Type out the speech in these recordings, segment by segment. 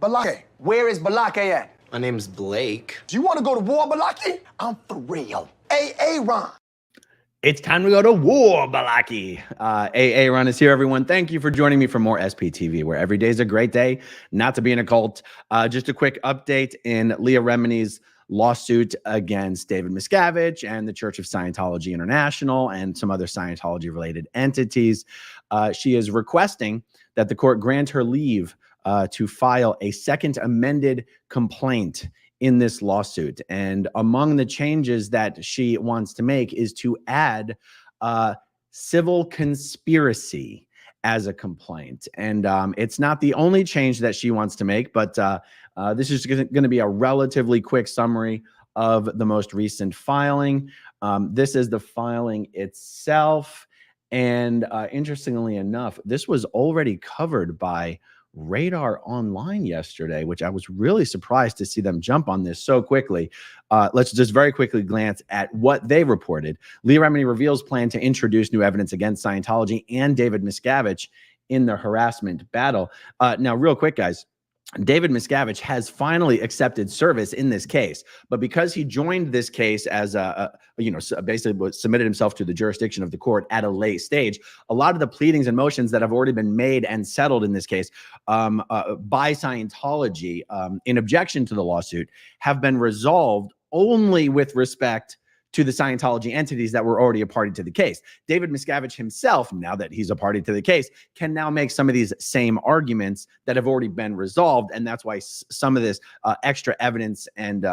Balake. Where is Balake at? My name's Blake. Do you want to go to war, Balake? I'm for real. Ron. It's time to go to war, Balaki. Ron is here, everyone. Thank you for joining me for more SPTV, where every day is a great day not to be in a cult. Just a quick update in Leah Remini's lawsuit against David Miscavige and the Church of Scientology International and some other Scientology-related entities. She is requesting that the court grant her leave to file a second amended complaint in this lawsuit. And among the changes that she wants to make is to add civil conspiracy as a complaint. And it's not the only change that she wants to make, but this is going to be a relatively quick summary of the most recent filing. This is the filing itself. And interestingly enough, this was already covered by Radar Online yesterday, which I was really surprised to see them jump on this so quickly. Let's just very quickly glance at what they reported. Leah Remini reveals plan to introduce new evidence against Scientology and David Miscavige in the harassment battle. Now, real quick, guys. David Miscavige has finally accepted service in this case, but because he joined this case as basically submitted himself to the jurisdiction of the court at a late stage, a lot of the pleadings and motions that have already been made and settled in this case by Scientology in objection to the lawsuit have been resolved only with respect to the Scientology entities that were already a party to the case. David Miscavige himself, now that he's a party to the case, can now make some of these same arguments that have already been resolved. And that's why some of this extra evidence and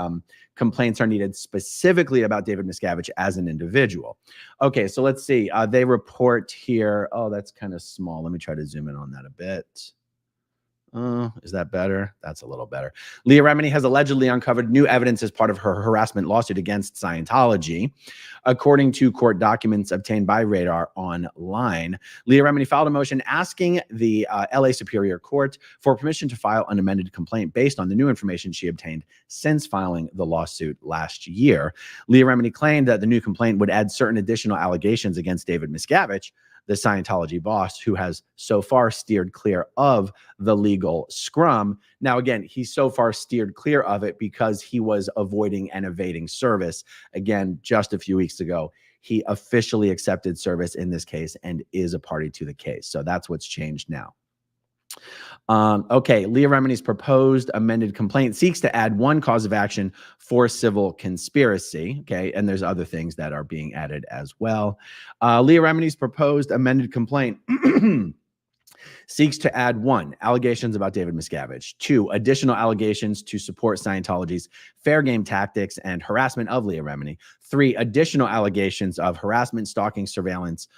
complaints are needed specifically about David Miscavige as an individual. Okay, so let's see. They report here. Oh, that's kind of small. Let me try to zoom in on that a bit. Is that better? That's a little better. Leah Remini has allegedly uncovered new evidence as part of her harassment lawsuit against Scientology. According to court documents obtained by Radar Online, Leah Remini filed a motion asking the LA Superior Court for permission to file an amended complaint based on the new information she obtained since filing the lawsuit last year. Leah Remini claimed that the new complaint would add certain additional allegations against David Miscavige, the Scientology boss, who has so far steered clear of the legal scrum. Now, again, he's so far steered clear of it because he was avoiding and evading service. Again, just a few weeks ago, he officially accepted service in this case and is a party to the case. So that's what's changed now. Okay, Leah Remini's proposed amended complaint seeks to add one cause of action for civil conspiracy. Okay, and there's other things that are being added as well. Leah Remini's proposed amended complaint seeks to add 1, allegations about David Miscavige, 2, additional allegations to support Scientology's fair game tactics and harassment of Leah Remini, 3, additional allegations of harassment, stalking, surveillance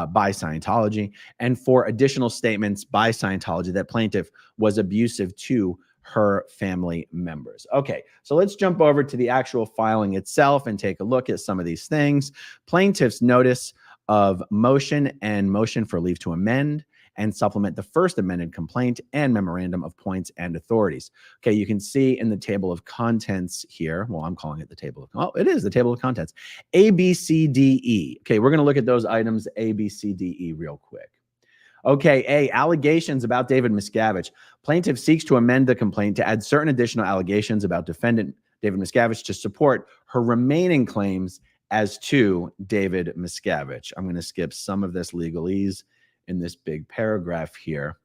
by Scientology, and 4, additional statements by Scientology that plaintiff was abusive to her family members. Okay, so let's jump over to the actual filing itself and take a look at some of these things. Plaintiff's notice of motion and motion for leave to amend and supplement the first amended complaint and memorandum of points and authorities. Okay, you can see in the table of contents here, well, I'm calling it the table of, oh, it is the table of contents, A, B, C, D, E. Okay, we're gonna look at those items A, B, C, D, E real quick. Okay, A, allegations about David Miscavige. Plaintiff seeks to amend the complaint to add certain additional allegations about defendant David Miscavige to support her remaining claims as to David Miscavige. I'm gonna skip some of this legalese in this big paragraph here.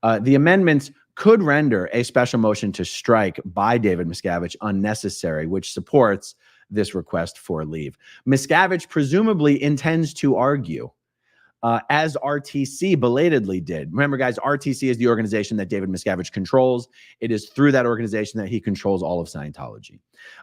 The amendments could render a special motion to strike by David Miscavige unnecessary, which supports this request for leave. Miscavige presumably intends to argue, as RTC belatedly did. Remember, guys, RTC is the organization that David Miscavige controls. It is through that organization that he controls all of Scientology.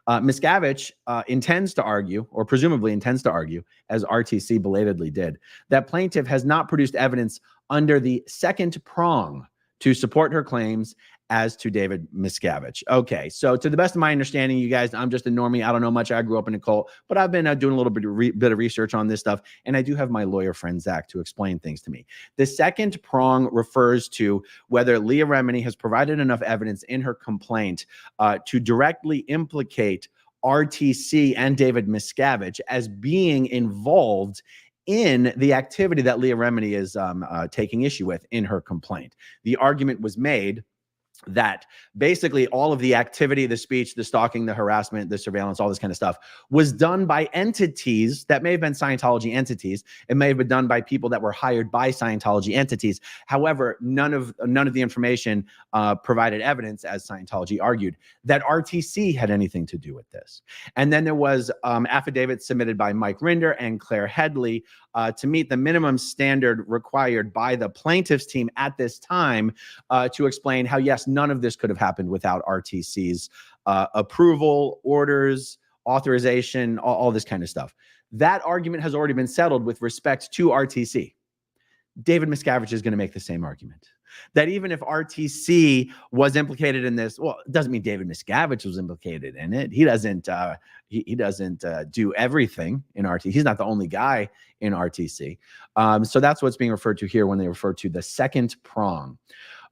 Miscavige intends to argue, or presumably intends to argue, as RTC belatedly did, that plaintiff has not produced evidence under the second prong to support her claims as to David Miscavige. Okay, so to the best of my understanding, you guys, I'm just a normie. I don't know much. I grew up in a cult, but I've been doing a little bit of research on this stuff, and I do have my lawyer friend Zach to explain things to me. The second prong refers to whether Leah Remini has provided enough evidence in her complaint to directly implicate RTC and David Miscavige as being involved in the activity that Leah Remini is taking issue with in her complaint. The argument was made that basically all of the activity, the speech, the stalking, the harassment, the surveillance, all this kind of stuff was done by entities that may have been Scientology entities. It may have been done by people that were hired by Scientology entities. However, none of the information provided evidence, as Scientology argued, that RTC had anything to do with this. And then there was affidavits submitted by Mike Rinder and Claire Headley to meet the minimum standard required by the plaintiff's team at this time to explain how, yes, none of this could have happened without RTC's approval, orders, authorization, all this kind of stuff. That argument has already been settled with respect to RTC. David Miscavige is going to make the same argument. That even if RTC was implicated in this, well, it doesn't mean David Miscavige was implicated in it. He doesn't do everything in RTC. He's not the only guy in RTC. So that's what's being referred to here when they refer to the second prong.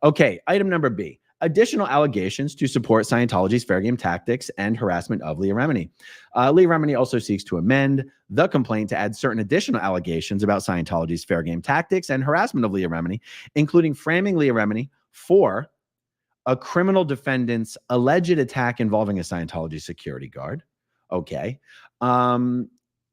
Okay, item number B. Additional allegations to support Scientology's fair game tactics and harassment of Leah Remini. Leah Remini also seeks to amend the complaint to add certain additional allegations about Scientology's fair game tactics and harassment of Leah Remini, including framing Leah Remini for a criminal defendant's alleged attack involving a Scientology security guard. Okay.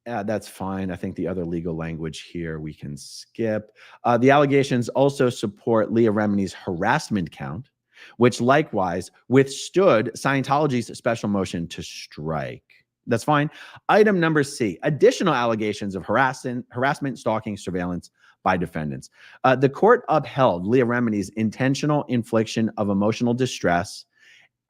That's fine. I think the other legal language here we can skip. The allegations also support Leah Remini's harassment count, which likewise withstood Scientology's special motion to strike. That's fine. Item number C, additional allegations of harassment, stalking, surveillance by defendants. The court upheld Leah Remini's intentional infliction of emotional distress,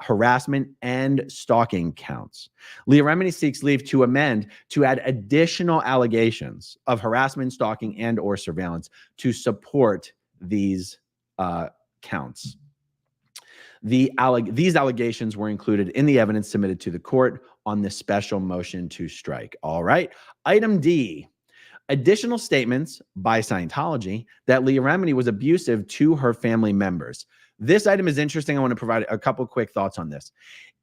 harassment, and stalking counts. Leah Remini seeks leave to amend to add additional allegations of harassment, stalking, and or surveillance to support these counts. These allegations were included in the evidence submitted to the court on the special motion to strike. All right. Item D, additional statements by Scientology that Leah Remini was abusive to her family members. This item is interesting. I want to provide a couple quick thoughts on this.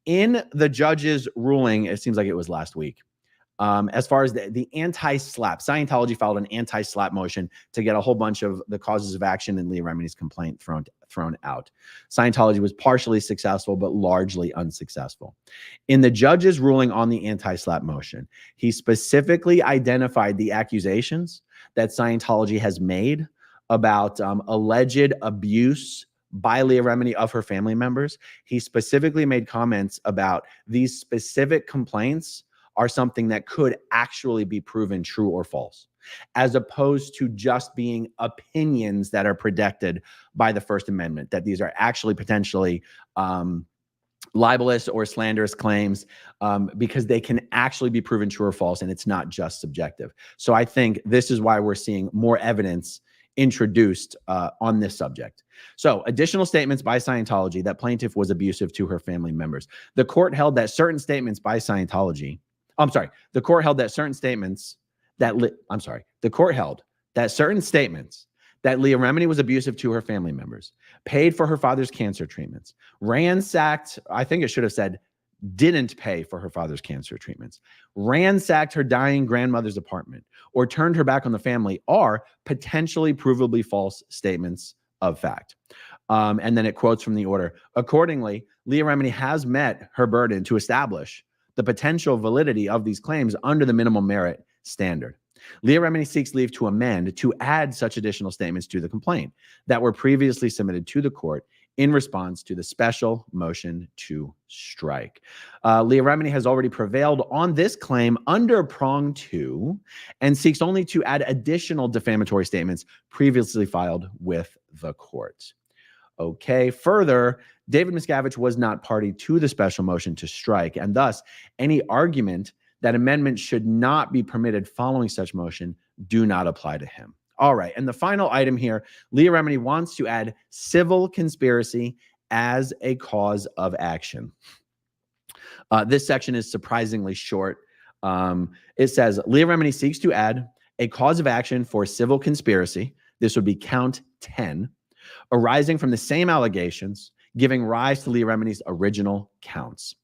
In the judge's ruling, it seems like it was last week, as far as the anti-SLAPP, Scientology filed an anti-SLAPP motion to get a whole bunch of the causes of action in Leah Remini's complaint thrown out. Scientology was partially successful, but largely unsuccessful. In the judge's ruling on the anti-SLAPP motion, he specifically identified the accusations that Scientology has made about alleged abuse by Leah Remini of her family members. He specifically made comments about these specific complaints are something that could actually be proven true or false, as opposed to just being opinions that are protected by the First Amendment, that these are actually potentially libelous or slanderous claims because they can actually be proven true or false, and it's not just subjective. So I think this is why we're seeing more evidence introduced on this subject. So additional statements by Scientology that plaintiff was abusive to her family members. The court held that certain statements by Scientology, the court held that certain statements that Leah Remini was abusive to her family members, paid for her father's cancer treatments, ransacked, I think it should have said, didn't pay for her father's cancer treatments, ransacked her dying grandmother's apartment, or turned her back on the family are potentially provably false statements of fact. And then it quotes from the order. Accordingly, Leah Remini has met her burden to establish the potential validity of these claims under the minimal merit standard. Leah Remini seeks leave to amend to add such additional statements to the complaint that were previously submitted to the court in response to the special motion to strike. Leah Remini has already prevailed on this claim under prong 2 and seeks only to add additional defamatory statements previously filed with the court. Okay, further, David Miscavige was not party to the special motion to strike, and thus any argument that amendments should not be permitted following such motion do not apply to him. All right, and the final item here, Leah Remini wants to add civil conspiracy as a cause of action. This section is surprisingly short. It says, Leah Remini seeks to add a cause of action for civil conspiracy. This would be count 10, arising from the same allegations, giving rise to Leah Remini's original counts.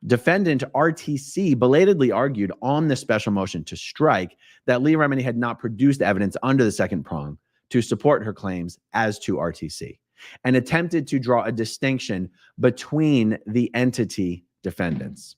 Defendant RTC belatedly argued on the special motion to strike that Leah Remini had not produced evidence under the second prong to support her claims as to RTC. and attempted to draw a distinction between the entity defendants.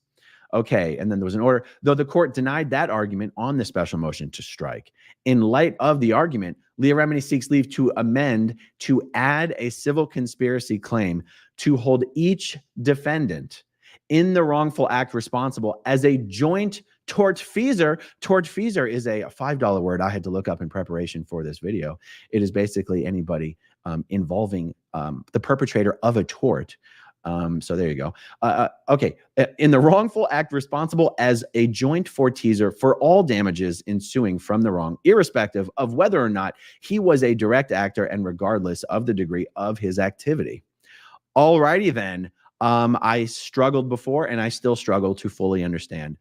Okay, and then there was an order, though the court denied that argument on the special motion to strike. In light of the argument, Leah Remini seeks leave to amend to add a civil conspiracy claim to hold each defendant in the wrongful act responsible as a joint tortfeasor. Tortfeasor is a $5 word I had to look up in preparation for this video. It is basically anybody involving the perpetrator of a tort. So there you go. Okay. In the wrongful act responsible as a joint tortfeasor for all damages ensuing from the wrong, irrespective of whether or not he was a direct actor and regardless of the degree of his activity. Alrighty then. I struggled before and I still struggle to fully understand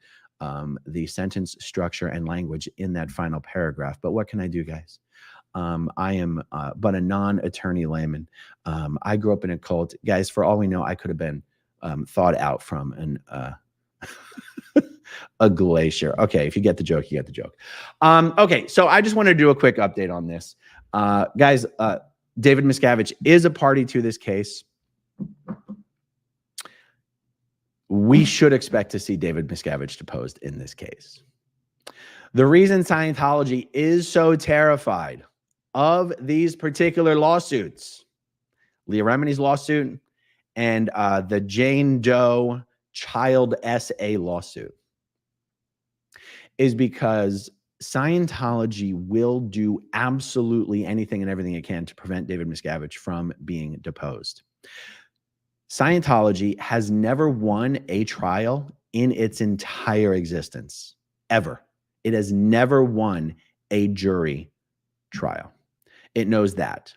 the sentence structure and language in that final paragraph. But what can I do, guys? I am but a non-attorney layman. I grew up in a cult. Guys, for all we know, I could have been thawed out from a glacier. Okay, if you get the joke, you get the joke. Okay, so I just wanted to do a quick update on this. Guys, David Miscavige is a party to this case. We should expect to see David Miscavige deposed in this case. The reason Scientology is so terrified of these particular lawsuits, Leah Remini's lawsuit and the Jane Doe child SA lawsuit, is because Scientology will do absolutely anything and everything it can to prevent David Miscavige from being deposed. Scientology has never won a trial in its entire existence, ever. It has never won a jury trial. It knows that.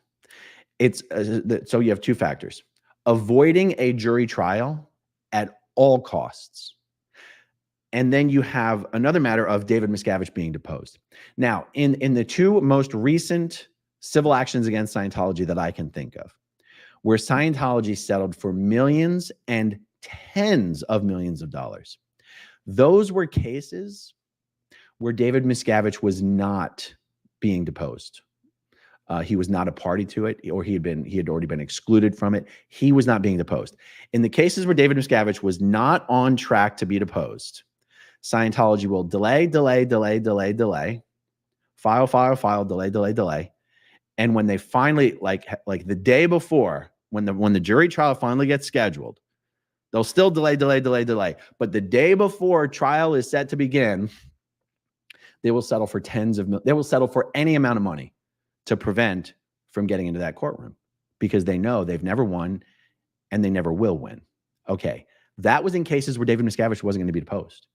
It's so you have two factors: avoiding a jury trial at all costs. And then you have another matter of David Miscavige being deposed. Now, in the two most recent civil actions against Scientology that I can think of, where Scientology settled for millions and tens of millions of dollars, those were cases where David Miscavige was not being deposed. He was not a party to it, or he had already been excluded from it. He was not being deposed. In the cases where David Miscavige was not on track to be deposed, Scientology will delay, file, delay. And when they finally, like the day before, when the jury trial finally gets scheduled, they'll still delay. But the day before trial is set to begin, they will settle for they will settle for any amount of money to prevent from getting into that courtroom, because they know they've never won and they never will win. Okay. That was in cases where David Miscavige wasn't going to be deposed.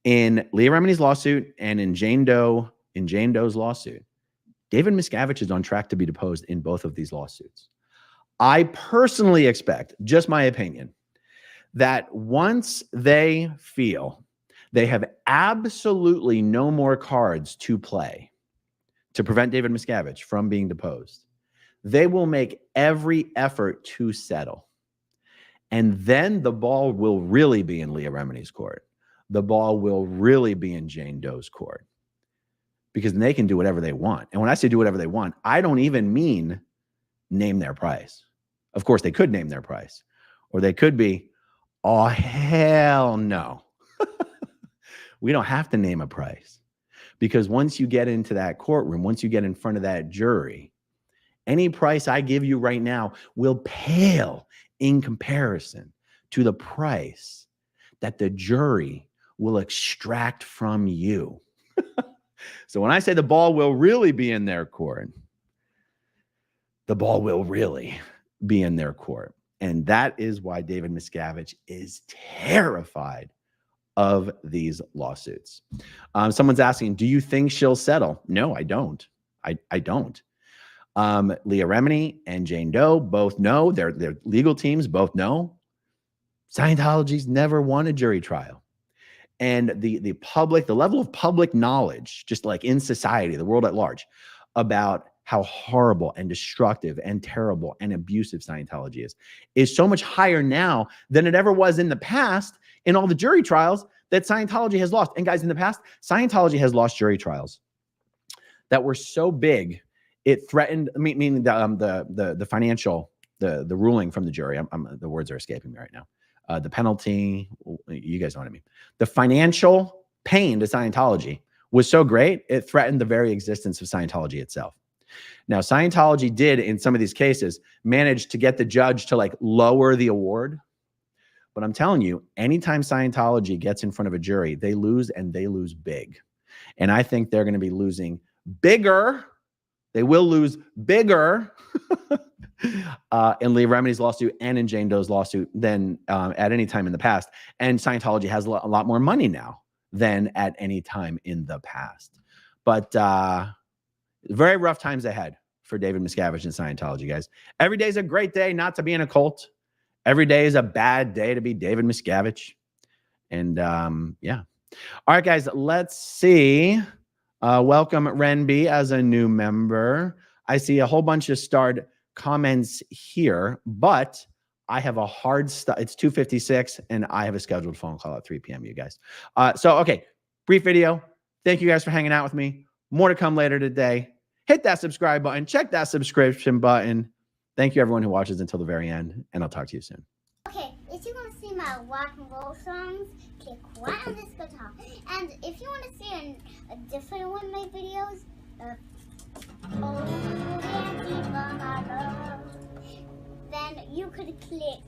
In Leah Remini's lawsuit and in Jane Doe's lawsuit, David Miscavige is on track to be deposed in both of these lawsuits. I personally expect, just my opinion, that once they feel they have absolutely no more cards to play to prevent David Miscavige from being deposed, they will make every effort to settle. And then the ball will really be in Leah Remini's court. The ball will really be in Jane Doe's court, because they can do whatever they want. And when I say do whatever they want, I don't even mean name their price. Of course, they could name their price, or they could be, oh, hell no. We don't have to name a price, because once you get into that courtroom, once you get in front of that jury, any price I give you right now will pale in comparison to the price that the jury will extract from you. So when I say the ball will really be in their court, the ball will really be in their court. And that is why David Miscavige is terrified of these lawsuits. Someone's asking, do you think she'll settle? No, I don't. I don't. Leah Remini and Jane Doe both know, their legal teams both know, Scientology's never won a jury trial. And the public, the level of public knowledge, just like in society, the world at large, about how horrible and destructive and terrible and abusive Scientology is so much higher now than it ever was in the past in all the jury trials that Scientology has lost. And guys, in the past, Scientology has lost jury trials that were so big, it threatened, meaning the financial the ruling from the jury. The words are escaping me right now. The penalty, you guys know what I mean. The financial pain to Scientology was so great, it threatened the very existence of Scientology itself. Now, Scientology did, in some of these cases, manage to get the judge to like lower the award. But I'm telling you, anytime Scientology gets in front of a jury, they lose, and they lose big. And I think they're going to be losing bigger. They will lose bigger in Leah Remini's lawsuit and in Jane Doe's lawsuit than at any time in the past. And Scientology has a lot more money now than at any time in the past. But very rough times ahead for David Miscavige and Scientology, guys. Every day is a great day not to be in a cult. Every day is a bad day to be David Miscavige. And yeah. All right, guys, let's see. Welcome Ren B as a new member. I see a whole bunch of starred comments here, but I have a hard stop. It's 2:56 and I have a scheduled phone call at 3 p.m. you guys. So, okay, brief video. Thank you guys for hanging out with me. More to come later today. Hit that subscribe button. Check that subscription button. Thank you, everyone who watches until the very end, and I'll talk to you soon. Okay, if you want to see my rock and roll songs, click right on this guitar. And if you want to see a different one of my videos, then you could click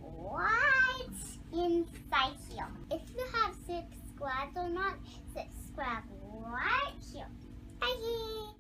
right inside here. If you have subscribed or not, subscribe right here. Bye.